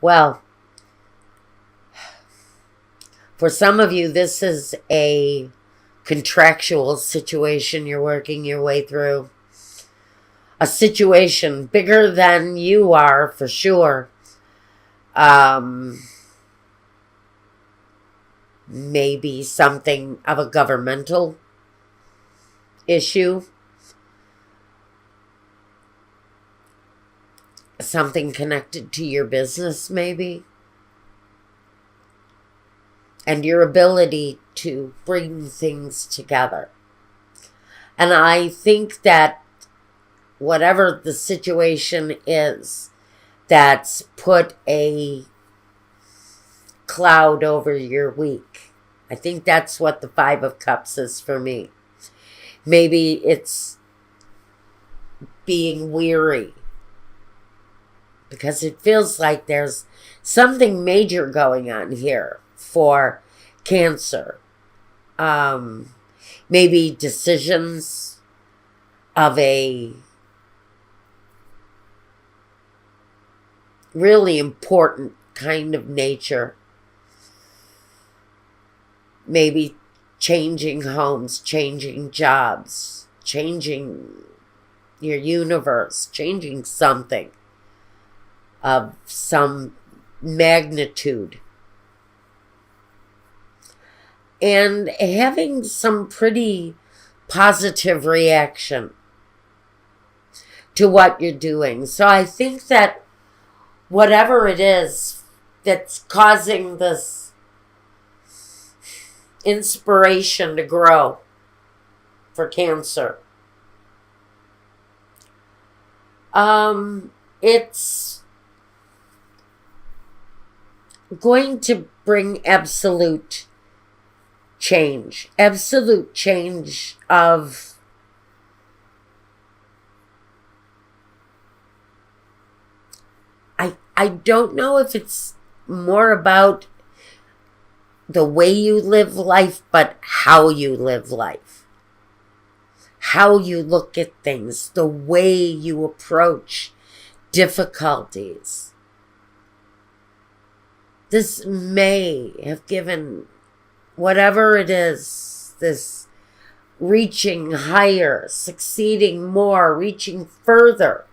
Well, for some of you, this is a contractual situation you're working your way through. A situation bigger than you are, for sure. Maybe something of a governmental issue. Something connected to your business, maybe. And your ability to bring things together. And I think that whatever the situation is that's put a cloud over your week, I think that's what the Five of Cups is for me. Maybe it's being weary, because it feels like there's something major going on here for Cancer. Maybe decisions of a really important kind of nature. Maybe changing homes, changing jobs, changing your universe, changing something of some magnitude. And having some pretty positive reaction to what you're doing. So I think that whatever it is that's causing this inspiration to grow for Cancer, it's going to bring absolute change of I don't know if it's more about the way you live life, but how you live life, how you look at things, the way you approach difficulties. This may have given whatever it is, this reaching higher, succeeding more, reaching further.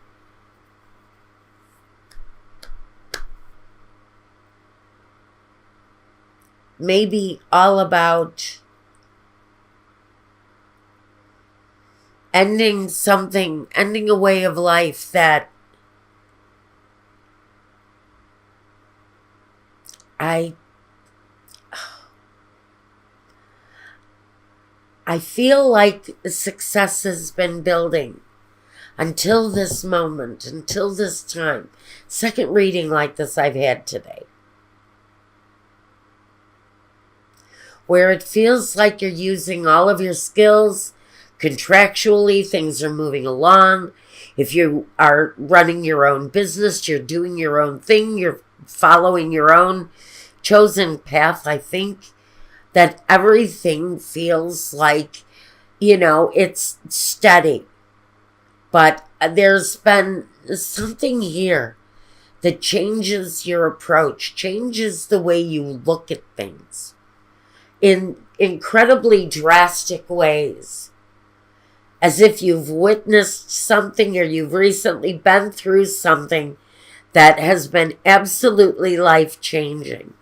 Maybe all about ending something, ending a way of life that I feel like the success has been building until this moment, until this time. Second reading like this I've had today, where it feels like you're using all of your skills. Contractually, things are moving along. If you are running your own business, you're doing your own thing, you're following your own chosen path. I think that everything feels like, it's steady. But there's been something here that changes your approach, changes the way you look at things in incredibly drastic ways. As if you've witnessed something or you've recently been through something that has been absolutely life-changing.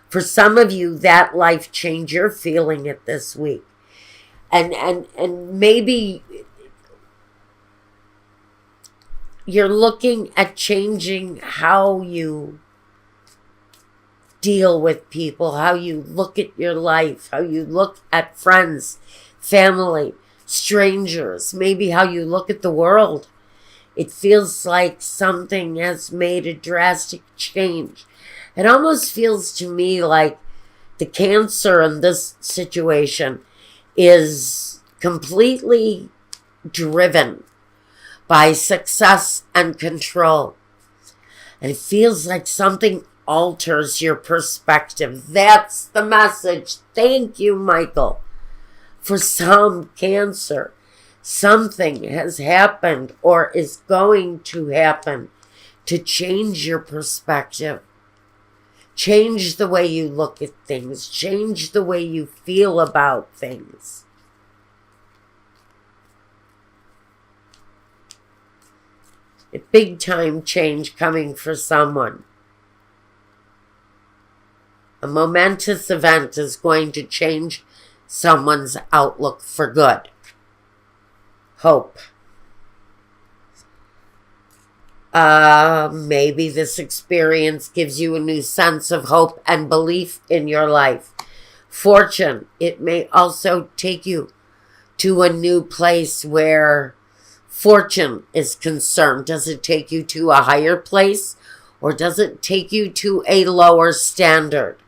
For some of you, that life change, you're feeling it this week. And maybe you're looking at changing how you deal with people, how you look at your life, how you look at friends, family, strangers, maybe how you look at the world. It feels like something has made a drastic change. It almost feels to me like the Cancer in this situation is completely driven by success and control. And it feels like something alters your perspective. That's the message. Thank you, Michael. For some Cancer, something has happened or is going to happen to change your perspective. Change the way you look at things. Change the way you feel about things. A big time change coming for someone. A momentous event is going to change someone's outlook for good. Hope. Maybe this experience gives you a new sense of hope and belief in your life. Fortune. It may also take you to a new place where fortune is concerned. Does it take you to a higher place, or does it take you to a lower standard?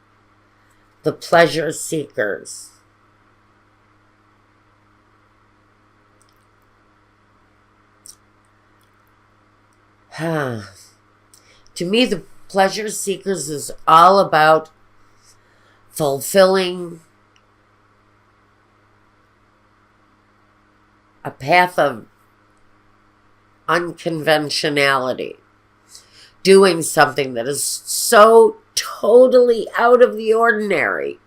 The pleasure seekers. To me, the pleasure seekers is all about fulfilling a path of unconventionality. Doing something that is so totally out of the ordinary.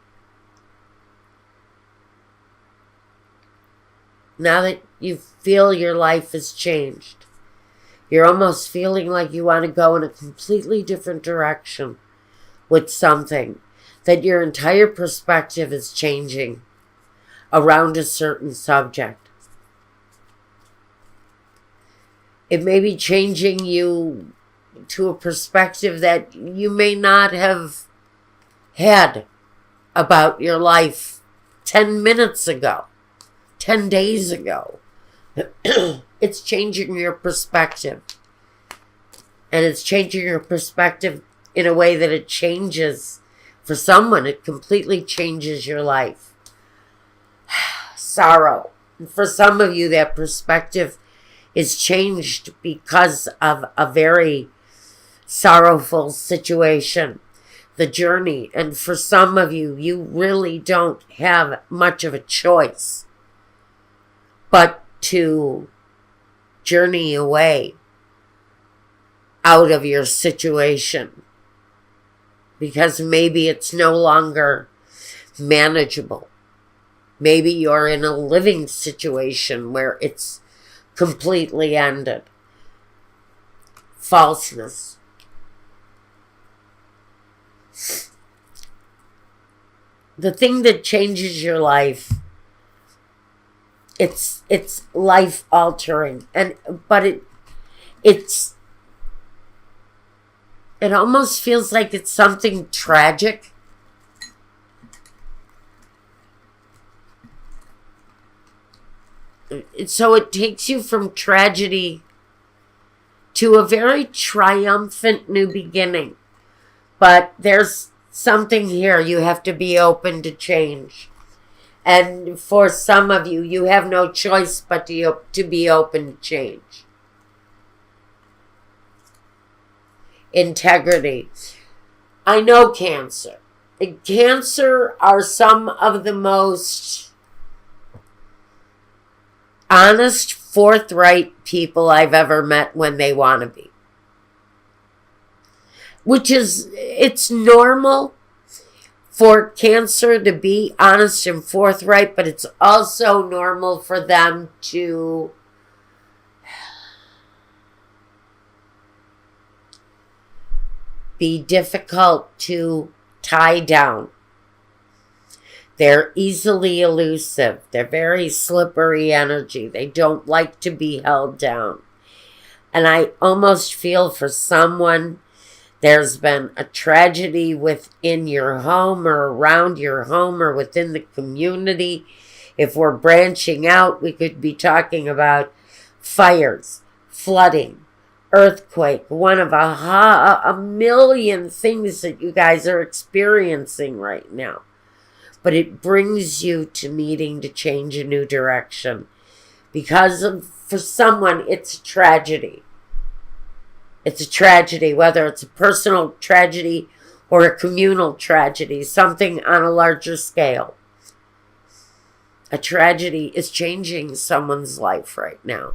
Now that you feel your life has changed, you're almost feeling like you want to go in a completely different direction with something, that your entire perspective is changing around a certain subject. It may be changing you to a perspective that you may not have had about your life 10 minutes ago, 10 days ago. It's changing your perspective. And it's changing your perspective in a way that it changes. For someone, it completely changes your life. Sorrow. And for some of you, that perspective is changed because of a very sorrowful situation, the journey. And for some of you, you really don't have much of a choice but to journey away out of your situation, because maybe it's no longer manageable. Maybe you're in a living situation where it's completely ended. Falseness. The thing that changes your life, it's life altering, but it almost feels like it's something tragic. So it takes you from tragedy to a very triumphant new beginning. But there's something here. You have to be open to change. And for some of you, you have no choice but to be open to change. Integrity. I know Cancer. Cancer are some of the most honest, forthright people I've ever met when they want to be. Which is, it's normal for Cancer to be honest and forthright, but it's also normal for them to be difficult to tie down. They're easily elusive. They're very slippery energy. They don't like to be held down. And I almost feel for someone, there's been a tragedy within your home or around your home or within the community. If we're branching out, we could be talking about fires, flooding, earthquake, one of a million things that you guys are experiencing right now. But it brings you to needing to change a new direction. Because for someone, it's a tragedy. It's a tragedy, whether it's a personal tragedy or a communal tragedy, something on a larger scale. A tragedy is changing someone's life right now.